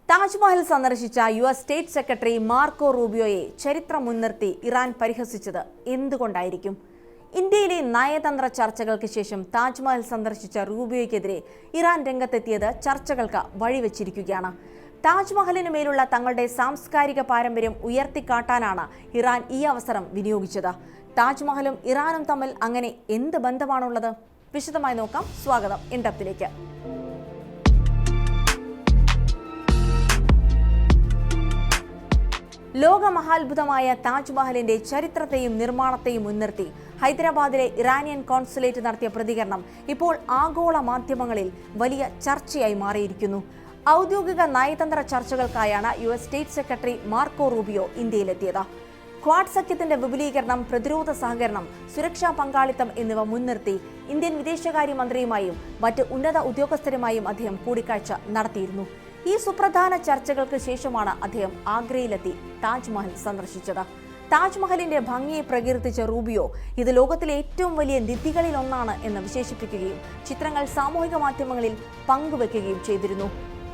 താജ്മഹൽ സന്ദർശിച്ച US state secretary Marco റൂബിയോയെ ചരിത്രം മുൻനിർത്തി ഇറാൻ പരിഹസിച്ചത് എന്തുകൊണ്ടായിരിക്കും? ഇന്ത്യയിലെ നയതന്ത്ര ചർച്ചകൾക്ക് ശേഷം താജ്മഹൽ സന്ദർശിച്ച റൂബിയോയ്ക്കെതിരെ ഇറാൻ രംഗത്തെത്തിയത് ചർച്ചകൾക്ക് വഴിവെച്ചിരിക്കുകയാണ്. താജ്മഹലിന് മേലുള്ള തങ്ങളുടെ സാംസ്കാരിക പാരമ്പര്യം ഉയർത്തിക്കാട്ടാനാണ് ഇറാൻ ഈ അവസരം വിനിയോഗിച്ചത്. താജ്മഹലും ഇറാനും തമ്മിൽ അങ്ങനെ എന്ത് ബന്ധമാണുള്ളത്? വിശദമായി നോക്കാം. സ്വാഗതം ഇൻഡെപ്തിലേക്ക്. ലോകമഹാത്ഭുതമായ താജ്മഹലിന്റെ ചരിത്രത്തെയും നിർമ്മാണത്തെയും മുൻനിർത്തി ഹൈദരാബാദിലെ ഇറാനിയൻ കോൺസുലേറ്റ് നടത്തിയ പ്രതികരണം ഇപ്പോൾ ആഗോള മാധ്യമങ്ങളിൽ വലിയ ചർച്ചയായി മാറിയിരിക്കുന്നു. ഔദ്യോഗിക നയതന്ത്ര ചർച്ചകൾക്കായാണ് US state secretary Marco Rubio ഇന്ത്യയിലെത്തിയത്. ക്വാഡ് സഖ്യത്തിന്റെ വിപുലീകരണം, പ്രതിരോധ സഹകരണം, സുരക്ഷാ പങ്കാളിത്തം എന്നിവ മുൻനിർത്തി ഇന്ത്യൻ വിദേശകാര്യമന്ത്രിയുമായും മറ്റ് ഉന്നത ഉദ്യോഗസ്ഥരുമായും അദ്ദേഹം കൂടിക്കാഴ്ച നടത്തിയിരുന്നു. ഈ സുപ്രധാന ചർച്ചകൾക്ക് ശേഷമാണ് അദ്ദേഹം ആഗ്രയിലെത്തി താജ്മഹൽ സന്ദർശിച്ചത്. താജ്മഹലിന്റെ ഭംഗിയെ പ്രകീർത്തിച്ച റൂബിയോ ഇത് ലോകത്തിലെ ഏറ്റവും വലിയ നിധികളിൽ ഒന്നാണ് എന്ന് വിശേഷിപ്പിക്കുകയും ചിത്രങ്ങൾ സാമൂഹിക മാധ്യമങ്ങളിൽ പങ്കുവെക്കുകയും ചെയ്തിരുന്നു.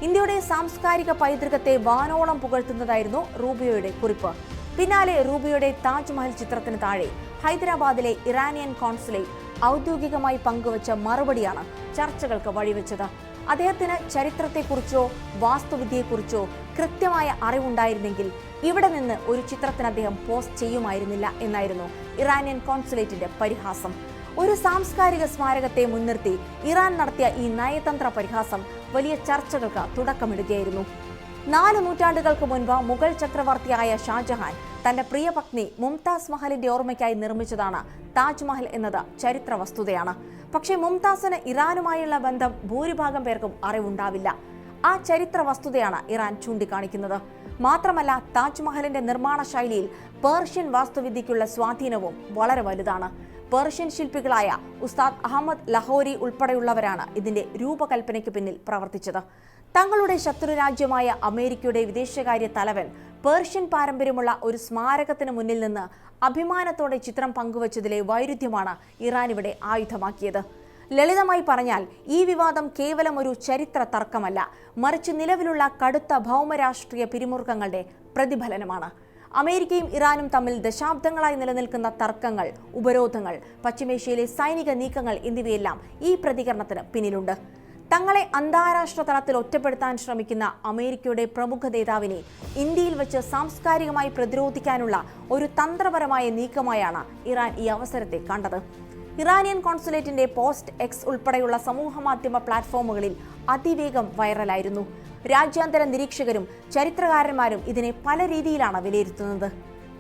ഇന്ത്യയുടെ സാംസ്കാരിക പൈതൃകത്തെ വാനോളം പുകഴ്ത്തുന്നതായിരുന്നു റൂബിയോയുടെ കുറിപ്പ്. പിന്നാലെ റൂബിയോയുടെ താജ്മഹൽ ചിത്രത്തിന് താഴെ ഹൈദരാബാദിലെ ഇറാനിയൻ കോൺസുലേറ്റ് ഔദ്യോഗികമായി പങ്കുവച്ച മറുപടിയാണ് ചർച്ചകൾക്ക് വഴിവെച്ചത്. അദ്ദേഹത്തിന് ചരിത്രത്തെക്കുറിച്ചോ വാസ്തുവിദ്യയെക്കുറിച്ചോ കൃത്യമായ അറിവുണ്ടായിരുന്നെങ്കിൽ ഇവിടെ നിന്ന് ഒരു ചിത്രത്തിന് അദ്ദേഹം പോസ്റ്റ് ചെയ്യുമായിരുന്നില്ല എന്നായിരുന്നു ഇറാനിയൻ കോൺസുലേറ്റിന്റെ പരിഹാസം. ഒരു സാംസ്കാരിക സ്മാരകത്തെ മുൻനിർത്തി ഇറാൻ നടത്തിയ ഈ നയതന്ത്ര പരിഹാസം വലിയ ചർച്ചകൾക്ക് തുടക്കമിടുകയായിരുന്നു. 4 നൂറ്റാണ്ടുകൾക്ക് മുൻപ് മുഗൾ ചക്രവർത്തിയായ ഷാജഹാൻ തന്റെ പ്രിയ പത്നി മുംതാസ് മഹലിന്റെ ഓർമ്മയ്ക്കായി നിർമ്മിച്ചതാണ് താജ്മഹൽ എന്നത് ചരിത്ര വസ്തുതയാണ്. പക്ഷേ മുംതാസിന് ഇറാനുമായുള്ള ബന്ധം ഭൂരിഭാഗം പേർക്കും അറിവുണ്ടാവില്ല. ആ ചരിത്ര വസ്തുതയാണ് ഇറാൻ ചൂണ്ടിക്കാണിക്കുന്നത്. മാത്രമല്ല, താജ്മഹലിന്റെ നിർമ്മാണ ശൈലിയിൽ പേർഷ്യൻ വാസ്തുവിദ്യയ്ക്കുള്ള സ്വാധീനവും വളരെ വലുതാണ്. പേർഷ്യൻ ശില്പികളായ ഉസ്താദ് അഹമ്മദ് ലഹോരി ഉൾപ്പെടെയുള്ളവരാണ് ഇതിന്റെ രൂപകൽപ്പനയ്ക്ക് പിന്നിൽ പ്രവർത്തിച്ചത്. തങ്ങളുടെ ശത്രുരാജ്യമായ അമേരിക്കയുടെ വിദേശകാര്യ തലവൻ പേർഷ്യൻ പാരമ്പര്യമുള്ള ഒരു സ്മാരകത്തിന് മുന്നിൽ നിന്ന് അഭിമാനത്തോടെ ചിത്രം പങ്കുവച്ചതിലെ വൈരുദ്ധ്യമാണ് ഇറാൻ ഇവിടെ ആയുധമാക്കിയത്. ലളിതമായി പറഞ്ഞാൽ ഈ വിവാദം കേവലം ഒരു ചരിത്ര തർക്കമല്ല, മറിച്ച് നിലവിലുള്ള കടുത്ത ഭൗമരാഷ്ട്രീയ പിരിമുറുക്കങ്ങളുടെ പ്രതിഫലനമാണ്. അമേരിക്കയും ഇറാനും തമ്മിൽ ദശാബ്ദങ്ങളായി നിലനിൽക്കുന്ന തർക്കങ്ങൾ, ഉപരോധങ്ങൾ, പശ്ചിമേഷ്യയിലെ സൈനിക നീക്കങ്ങൾ എന്നിവയെല്ലാം ഈ പ്രതികരണത്തിന് പിന്നിലുണ്ട്. തങ്ങളെ അന്താരാഷ്ട്ര തലത്തിൽ ഒറ്റപ്പെടുത്താൻ ശ്രമിക്കുന്ന അമേരിക്കയുടെ പ്രമുഖ നേതാവിനെ ഇന്ത്യയിൽ വെച്ച് സാംസ്കാരികമായി പ്രതിരോധിക്കാനുള്ള ഒരു തന്ത്രപരമായ നീക്കമായാണ് ഇറാൻ ഈ അവസരത്തെ കണ്ടത്. ഇറാനിയൻ കോൺസുലേറ്റിന്റെ പോസ്റ്റ് എക്സ് ഉൾപ്പെടെയുള്ള സമൂഹമാധ്യമ പ്ലാറ്റ്ഫോമുകളിൽ അതിവേഗം വൈറലായിരുന്നു. രാജ്യാന്തര നിരീക്ഷകരും ചരിത്രകാരന്മാരും ഇതിനെ പല രീതിയിലാണ് വിലയിരുത്തുന്നത്.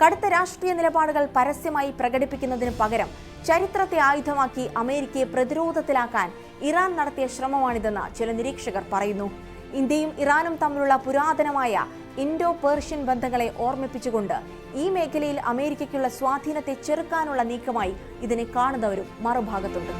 കടുത്ത രാഷ്ട്രീയ നിലപാടുകൾ പരസ്യമായി പ്രകടിപ്പിക്കുന്നതിന് പകരം ചരിത്രത്തെ ആയുധമാക്കി അമേരിക്കയെ പ്രതിരോധത്തിലാക്കാൻ ഇറാൻ നടത്തിയ ശ്രമമാണിതെന്ന് ചില നിരീക്ഷകർ പറയുന്നു. ഇന്ത്യയും ഇറാനും തമ്മിലുള്ള പുരാതനമായ ഇൻഡോ പേർഷ്യൻ ബന്ധങ്ങളെ ഓർമ്മിപ്പിച്ചുകൊണ്ട് ഈ മേഖലയിൽ അമേരിക്കയ്ക്കുള്ള സ്വാധീനത്തെ ചെറുക്കാനുള്ള നീക്കമായി ഇതിനെ കാണുന്നവരും മറുഭാഗത്തുണ്ട്.